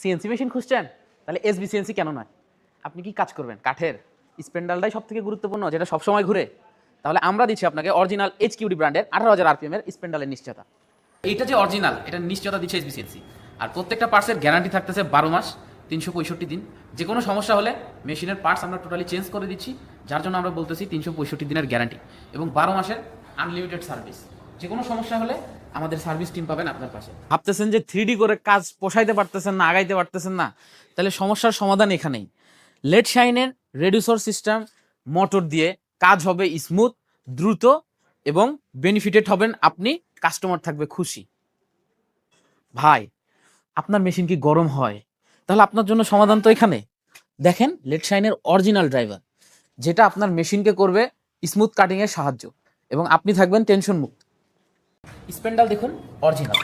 CNC machine খুঁজছেন? তাহলে SB CNC কেন নয়? আপনি কি কাজ করবেন? কাঠের স্পেন্ডালটাই সব থেকে গুরুত্বপূর্ণ, যেটা সবসময় ঘুরে। তাহলে আমরা দিচ্ছি আপনাকে অরিজিনাল এইচকিউডি ব্র্যান্ডের 18,000 আরপিএম এর স্পেন্ডালের নিশ্চয়তা। এইটা যে অরিজিনাল, এটা নিশ্চয়তা দিচ্ছে এসবি সিএনসি। আর প্রত্যেকটা পার্টসের গ্যারান্টি থাকতেছে 12 মাস 365 দিন। যে কোনো সমস্যা হলে মেশিনের পার্টস আমরা টোটালি চেঞ্জ করে দিচ্ছি, যার জন্য আমরা বলতেছি 365 দিনের গ্যারান্টি এবং 12 মাসের আনলিমিটেড সার্ভিস। যে কোনো সমস্যা হলে আমাদের সার্ভিস টিম পাবেন আপনার পাশে। ভাবতেছেন যে 3D করে কাজ পোষাইতে পারতেছেন না, আগাইতে পারতেছেন না, তাহলে সমস্যার সমাধান এখানেই। লেড শাইনের রেডিউসর সিস্টেম মোটর দিয়ে কাজ হবে স্মুথ, দ্রুত এবং বেনিফিটেড হবেন আপনি, কাস্টমার থাকবে খুশি। ভাই, আপনার মেশিন কি গরম হয়? তাহলে আপনার জন্য সমাধান তো এখানে। দেখেন লেড শাইনের অরিজিনাল ড্রাইভার, যেটা আপনার মেশিনকে করবে স্মুথ কাটিং এর সাহায্য এবং আপনি থাকবেন টেনশন মুক্ত। স্পেন্ডাল দেখুন, অরিজিনাল।